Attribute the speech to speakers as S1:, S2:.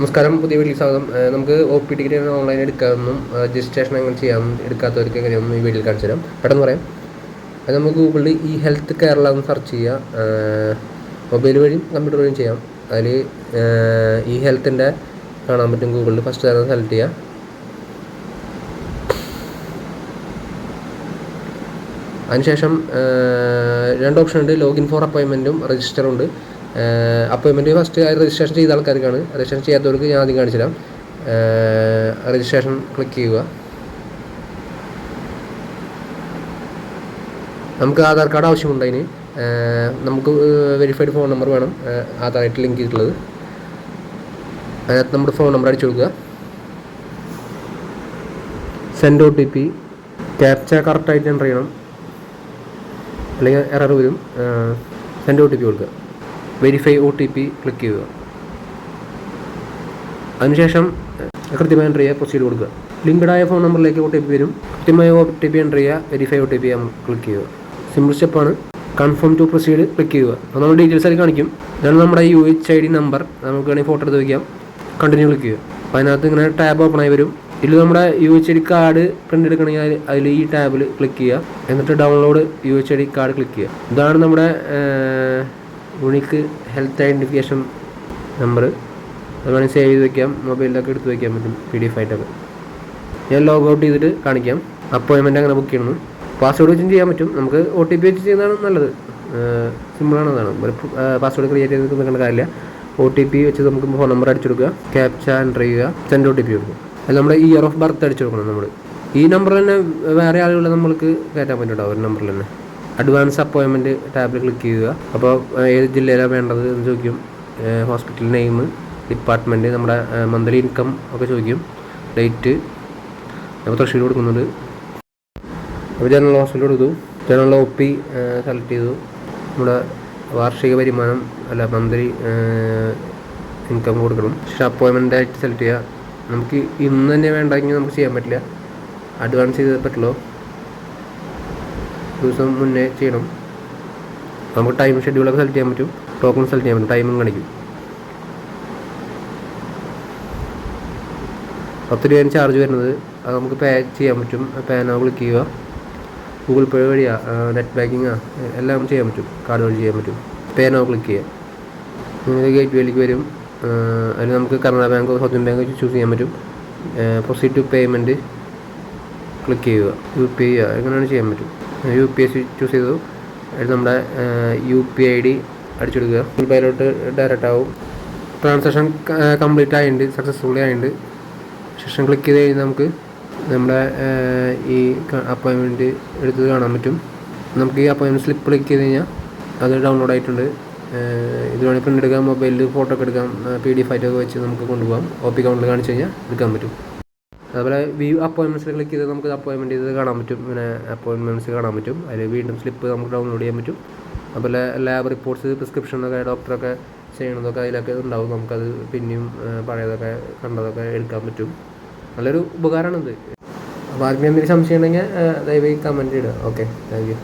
S1: നമസ്കാരം, പുതിയ വീഡിയോയിൽ സ്വാഗതം. നമുക്ക് ഒ പി ടിക്കറ്റ് ഓൺലൈൻ എടുക്കാമെന്നും രജിസ്ട്രേഷൻ എങ്ങനെ ചെയ്യാമെന്നും എടുക്കാത്തവർക്ക് എങ്ങനെയൊന്നും ഈ വീഡിയോയിൽ കാണിച്ചു തരാം. പെട്ടെന്ന് പറയാം. അത് നമുക്ക് ഗൂഗിളിൽ ഈ ഹെൽത്ത് കേരള എന്ന് സെർച്ച് ചെയ്യുക. മൊബൈൽ വഴിയും കമ്പ്യൂട്ടർ വഴിയും ചെയ്യാം. അതിൽ ഈ ഹെൽത്തിൻ്റെ കാണാൻ പറ്റും. ഗൂഗിളിൽ ഫസ്റ്റ് തന്നെ സെലക്ട് ചെയ്യുക. അതിനുശേഷം രണ്ട് ഓപ്ഷൻ ഉണ്ട്. ലോഗിൻ ഫോർ അപ്പോയിൻമെൻറ്റും രജിസ്റ്ററും ഉണ്ട്. അപ്പോയിൻമെൻറ്റ് ഫസ്റ്റ് രജിസ്ട്രേഷൻ ചെയ്ത ആൾക്കാർക്കാണ്. രജിസ്ട്രേഷൻ ചെയ്യാത്തവർക്ക് ഞാൻ ആദ്യം കാണിച്ചു തരാം. രജിസ്ട്രേഷൻ ക്ലിക്ക് ചെയ്യുക. നമുക്ക് ആധാർ കാർഡ് ആവശ്യമുണ്ട്. അതിന് നമുക്ക് വെരിഫൈഡ് ഫോൺ നമ്പർ വേണം, ആധാറായിട്ട് ലിങ്ക് ചെയ്തിട്ടുള്ളത്. അതിനകത്ത് നമ്മുടെ ഫോൺ നമ്പർ അടിച്ചു കൊടുക്കുക. സെൻഡ് OTP, ക്യാപ്ച കറക്റ്റായിട്ട് എൻ്റർ ചെയ്യണം, അല്ലെങ്കിൽ എറർ വരും. സെൻഡ് OTP കൊടുക്കുക. വെരിഫൈ OTP ക്ലിക്ക് ചെയ്യുക. അതിനുശേഷം കൃത്യമായി എൻ്റർ ചെയ്യുക, പ്രൊസീഡ് കൊടുക്കുക. ലിങ്ക്ഡായ ഫോൺ നമ്പറിലേക്ക് OTP വരും. കൃത്യമായ OTP എൻ്റർ ചെയ്യുക, വെരിഫൈ OTP ക്ലിക്ക് ചെയ്യുക. സിമ്പിൾ സ്റ്റെപ്പാണ്. കൺഫേം ടു പ്രൊസീഡ് ക്ലിക്ക് ചെയ്യുക. അപ്പോൾ നമ്മൾ ഡീറ്റെയിൽസ് ആയി കാണിക്കും. ഇതാണ് നമ്മുടെ UHID നമ്പർ. നമുക്ക് വേണമെങ്കിൽ ഫോട്ടോ എടുത്ത് വയ്ക്കാം. കണ്ടിന്യൂ ക്ലിക്ക് ചെയ്യുക. അപ്പോൾ അതിനകത്ത് ഇങ്ങനെ ടാബ് ഓപ്പൺ ആയി വരും. ഇതിൽ നമ്മുടെ UHID കാർഡ് പ്രിൻ്റ് എടുക്കണമെങ്കിൽ അതിൽ ഈ ടാബിൽ ക്ലിക്ക് ചെയ്യുക. എന്നിട്ട് ഡൗൺലോഡ് UHID കാർഡ് ക്ലിക്ക് ചെയ്യുക. ഇതാണ് നമ്മുടെ യൂണിക്ക് ഹെൽത്ത് ഐഡൻറ്റിഫിക്കേഷൻ നമ്പർ. അത് വേണമെങ്കിൽ സേവ് ചെയ്ത് വയ്ക്കാം, മൊബൈലിലൊക്കെ എടുത്ത് വയ്ക്കാൻ പറ്റും, PDF ആയിട്ടൊക്കെ. ഞാൻ ലോഗ് ഔട്ട് ചെയ്തിട്ട് കാണിക്കാം. അപ്പോയിൻമെൻറ്റ് അങ്ങനെ ബുക്ക് ചെയ്യണം. പാസ്വേഡ് വെച്ചും ചെയ്യാൻ പറ്റും. നമുക്ക് OTP വെച്ച് ചെയ്യുന്നതാണ് നല്ലത്. സിമ്പിളാണ്. അതാണ് പാസ്വേഡ് ക്രിയേറ്റ് ചെയ്ത് നിൽക്കേണ്ട കാര്യമില്ല. OTP വെച്ച് നമുക്ക് ഫോൺ നമ്പർ അടിച്ചു കൊടുക്കുക, ക്യാപ്ച എൻ്റർ ചെയ്യുക, സെൻഡ് OTP കൊടുക്കുക. അത് നമ്മുടെ ഇയർ ഓഫ് ബർത്ത് അടിച്ചു കൊടുക്കണം. നമ്മൾ ഈ നമ്പർ തന്നെ വേറെ ആളുകളെ നമ്മൾക്ക് കയറ്റാൻ പറ്റും. ഒരു നമ്പറിൽ തന്നെ അഡ്വാൻസ് അപ്പോയിൻമെൻറ്റ് ടാബിൽ ക്ലിക്ക് ചെയ്യുക. അപ്പോൾ ഏത് ജില്ലയിലാണ് വേണ്ടത് എന്ന് ചോദിക്കും. ഹോസ്പിറ്റൽ നെയിം, ഡിപ്പാർട്ട്മെൻറ്റ്, നമ്മുടെ മന്ത്ലി ഇൻകം ഒക്കെ ചോദിക്കും. ഡേറ്റ് നമ്മൾ തൃശ്ശൂർ കൊടുക്കുന്നുണ്ട്. അപ്പോൾ ജനറൽ ഹോസ്പിറ്റൽ കൊടുത്തു. ജനറൽ OP സെലക്ട് ചെയ്തു. നമ്മുടെ വാർഷിക വരുമാനം മന്ത്ലി ഇൻകം കൊടുക്കണം. പക്ഷേ അപ്പോയിൻമെൻ്റ് ആയിട്ട് സെലക്ട് ചെയ്യുക. നമുക്ക് ഇന്ന് തന്നെ വേണ്ടെങ്കിൽ നമുക്ക് ചെയ്യാൻ പറ്റില്ല. അഡ്വാൻസ് ചെയ്ത് പറ്റുള്ളൂ. ദിവസം മുന്നേ ചെയ്യണം. നമുക്ക് ടൈം ഷെഡ്യൂളൊക്കെ സെലക്ട് ചെയ്യാൻ പറ്റും. ടോക്കൺ സെലക്ട് ചെയ്യാൻ പറ്റും. ടൈമും കാണിക്കും. 10 രൂപയാണ് ചാർജ് വരുന്നത്. അത് നമുക്ക് പേ ചെയ്യാൻ പറ്റും. പേ നൗ ക്ലിക്ക് ചെയ്യുക. ഗൂഗിൾ പേ വഴിയാ, നെറ്റ് ബാങ്കിങ്ങാ, എല്ലാം ചെയ്യാൻ പറ്റും. കാർഡ് വഴി ചെയ്യാൻ പറ്റും. പേ നൗ ക്ലിക്ക് ചെയ്യുക. നിങ്ങൾ ഗേറ്റ് വേയിലേക്ക് വരും. അതിൽ നമുക്ക് കർണാടക ബാങ്കോ സൗത്ത് ഇന്ത്യൻ ബാങ്കോ ചൂസ് ചെയ്യാൻ പറ്റും. പ്രൊസീഡ് ടു പേയ്മെൻറ്റ് ക്ലിക്ക് ചെയ്യുക. UPI എങ്ങനെയാണ് ചെയ്യാൻ പറ്റും. UPI ചൂസ് ചെയ്തു. അതിൽ നമ്മുടെ UPID അടിച്ചെടുക്കുക. മൊബൈലോട്ട് ഡയറക്റ്റ് ആവും. ട്രാൻസാക്ഷൻ കംപ്ലീറ്റ് ആയിട്ടുണ്ട്, സക്സസ്ഫുള്ളി ആയിട്ടുണ്ട്. ശേഷം ക്ലിക്ക് ചെയ്ത് കഴിഞ്ഞാൽ നമുക്ക് നമ്മുടെ ഈ അപ്പോയിൻമെൻറ്റ് എടുത്തത് കാണാൻ പറ്റും. നമുക്ക് ഈ അപ്പോയിൻമെൻറ്റ് സ്ലിപ്പ് ക്ലിക്ക് ചെയ്ത് കഴിഞ്ഞാൽ അത് ഡൗൺലോഡ് ആയിട്ടുണ്ട്. ഇത് വേണമെങ്കിൽ പ്രിൻ്റ് എടുക്കാം, മൊബൈലിൽ ഫോട്ടോ ഒക്കെ എടുക്കാം, PDF ആയിട്ടൊക്കെ വെച്ച് നമുക്ക് കൊണ്ടുപോകാം. OP കൗണ്ടിൽ കാണിച്ച് കഴിഞ്ഞാൽ എടുക്കാൻ പറ്റും. അതുപോലെ വ്യൂ അപ്പോയിൻമെൻറ്റ്സിൽ ക്ലിക്ക് ചെയ്ത് നമുക്ക് അപ്പോയിൻമെൻറ്റ് ചെയ്ത് കാണാൻ പറ്റും. പിന്നെ അപ്പോയിൻമെൻറ്റ്സ് കാണാൻ പറ്റും. അതിൽ വീണ്ടും സ്ലിപ്പ് നമുക്ക് ഡൗൺലോഡ് ചെയ്യാൻ പറ്റും. അതുപോലെ ലാബ് റിപ്പോർട്ട്സ്, പ്രിസ്ക്രിപ്ഷനൊക്കെ ഡോക്ടറൊക്കെ ചെയ്യണതൊക്കെ അതിലൊക്കെ ഉണ്ടാവും. നമുക്കത് പിന്നെയും പഴയതൊക്കെ കണ്ടതൊക്കെ എടുക്കാൻ പറ്റും. നല്ലൊരു ഉപകാരമാണിത്. അപ്പോൾ ആർക്കും എന്തെങ്കിലും സംശയം ഉണ്ടെങ്കിൽ ദയവായി കമൻറ്റ് ഇടുക. Okay, thank you.